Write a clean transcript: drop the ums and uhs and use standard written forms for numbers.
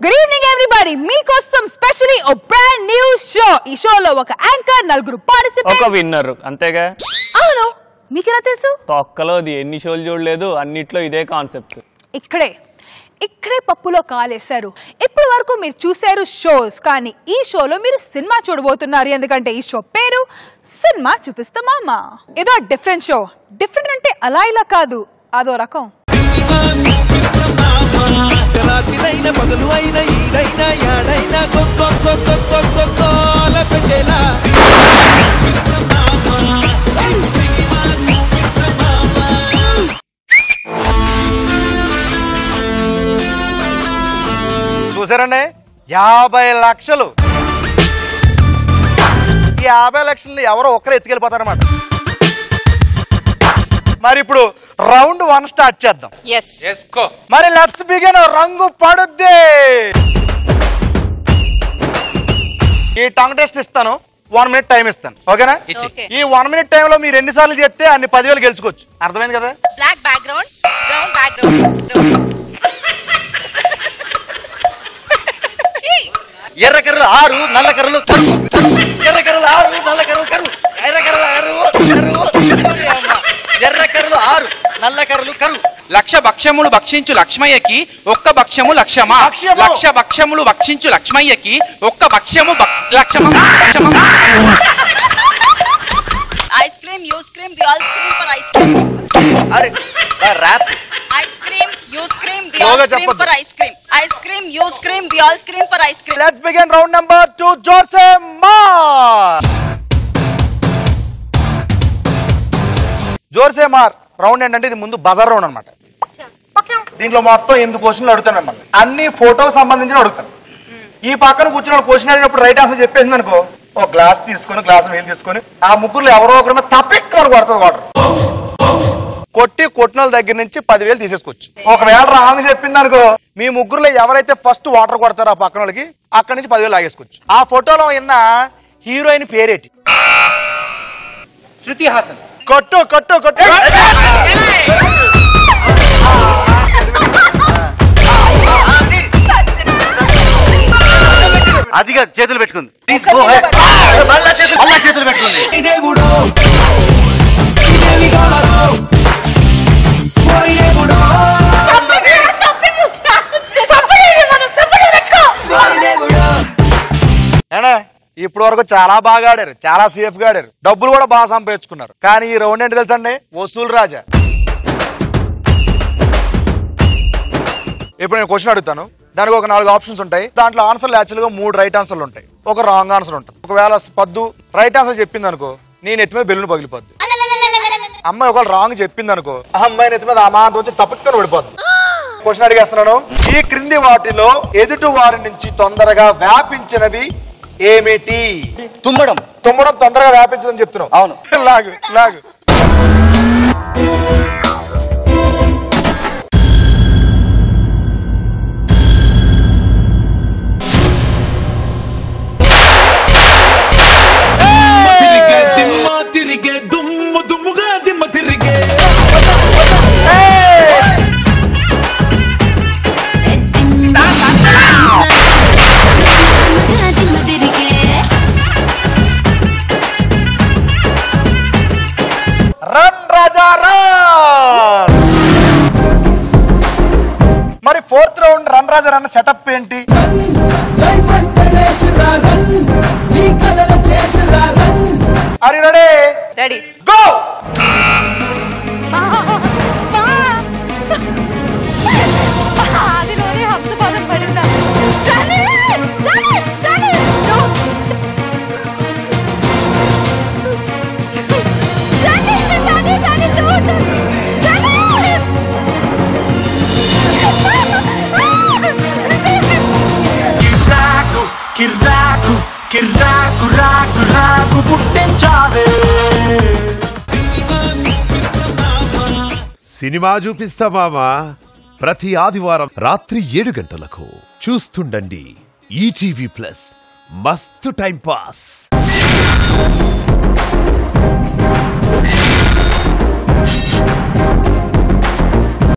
Good evening everybody. మీకోసం specially ఓ brand new show. ఈ షోలో ఒక యాంకర్, నలుగురు పార్టిసిపెంట్స్, ఒక విన్నర్, అంతేగా? అవును. మీకెలా తెలుసు? తొక్కలోది ఎన్ని షోలు చూడలేదు, అన్నిట్లో ఇదే కాన్సెప్ట్. ఇక్కడే పప్పులో కాలేశారు. ఇప్పటి వరకు మీరు చూశారు షోస్, కానీ ఈ షోలో మీరు సినిమా చూడబోతున్నారు. ఎందుకంటే ఈ షో పేరు సినిమా చూపిస్తామా. ఏదో డిఫరెంట్ షో. డిఫరెంట్ అంటే అలా ఇలా కాదు, అదో రకం. చూసారండి, 50 లక్షలు. ఈ 50 లక్షలు ఎవరో ఒక్కరు ఎత్తుకెళ్ళిపోతారన్నమాట. మరి ఇప్పుడు రౌండ్ 1 స్టార్ట్ చేద్దాం. మరి లెట్స్ బిగిన్. రంగు పడుద్ది. ఈ టంగ్ టెస్ట్ ఇస్తాను, 1 మినిట్ టైం ఇస్తాను. ఓకేనా? ఈ 1 మినిట్ టైంలో మీరు ఎన్నిసార్లు చెప్తే అన్ని 10,000 గెలుచుకోవచ్చు. అర్థమైంది కదా? Black background, brown background. ఎర్ర కర్రలు 6, నల్ల కర్రలు కరువు. ఎర్ర కర్రలు 6, నల్ల కర్రలు కరువు. ఎర్ర కర్రలు 6, ఎర్ర కర్రలు 6, నల్ల కర్రలు కరువు. లక్ష భక్ష్యములు భక్షించు లక్ష్మయ్యకి ఒక్క భక్ష్యము లక్ష్యమా. లక్ష భక్ష్యములు భక్షించు లక్ష్మయ్యకి ఒక్క భక్ష్యము లక్ష్యమా. Ice cream, you scream, we all scream for ice cream. అరే rap. Ice cream, you scream, we all scream for ice cream. Ice cream, you scream, we all scream for ice cream. Let's begin round number 2. జోర్సే మార్. జోర్సే మార్ round ఏంటంటే ఇది ముందు Bazar round అనమాట. దీంట్లో మొత్తం 8 క్వశ్చన్లు అడుగుతాను అన్నమాట. అన్ని ఫోటోకి సంబంధించిన అడుగుతాను. ఈ పక్కన కూర్చున్న క్వశ్చన్ అడిగినప్పుడు రైట్ ఆన్సర్ చెప్పేసింది అనుకో, ఒక గ్లాస్ తీసుకొని, గ్లాస్ నీళ్ళు తీసుకొని ఆ ముగ్గురు ఎవరో ఒకరి మీద తప్పెక్కమని కొడుతుంది వాటర్. కొట్టిన దగ్గర నుంచి 10,000 తీసేసుకోవచ్చు. ఒకవేళ రాంగ్ చెప్పింది అనుకో, మీ ముగ్గురులో ఎవరైతే ఫస్ట్ వాటర్ కొడతారో ఆ పక్కన వాళ్ళకి అక్కడి నుంచి 10,000 లాగేసుకోవచ్చు. ఆ ఫోటోలో ఉన్న హీరోయిన్ పేరేటి? శృతి హాసన్. కొట్టు. అదిగా చేతులు పెట్టుకుంది. చేతులు పెట్టుకుంది. ఇప్పుడు వరకు చాలా బాగా ఆడారు, చాలా సేఫ్ గా ఆడారు, డబ్బులు కూడా బాగా సంపాదించుకున్నారు. కానీ ఈ రౌండ్ ఏంటి తెలుసండి? వసూలు రాజా. ఇప్పుడు నేను క్వశ్చన్ అడుగుతాను, దానికి ఒక 4 ఆప్షన్స్ ఉంటాయి. దాంట్లో ఆన్సర్లు యాక్చువల్ గా 3 రైట్ ఆన్సర్లు ఉంటాయి, ఒక రాంగ్ ఆన్సర్ ఉంటుంది. ఒకవేళ పద్దు రైట్ ఆన్సర్ చెప్పింది అనుకో, నేను ఎత్తి మీద బెలూన్ పగిలిపోద్ది. అమ్మాయి ఒకవేళ రాంగ్ చెప్పింది అనుకో, ఆ అమ్మాయిని ఎత్తి మీద అమాంతం వచ్చి తప్పుకొని పడిపోద్ది. క్వశ్చన్ అడిగేస్తున్నాను, ఈ క్రింది వాటిలో ఎదుటి వారి నుంచి తొందరగా వ్యాపించినవి ఏమిటి? తుమ్మడం తొందరగా వ్యాపించదని చెప్తున్నావు. అవును. లాగు. మరి 4th round run Raja run setup ఏంటి? Are you ready? Ready, go. ఆదిలోనే హంసపాదం పడిందా? కిర్రాకు పుట్టించావే. సినిమా చూపిస్తామా ప్రతి ఆదివారం రాత్రి 7 గంటలకు చూస్తుండండి. ఈటీవీ ప్లస్ మస్తు టైం పాస్.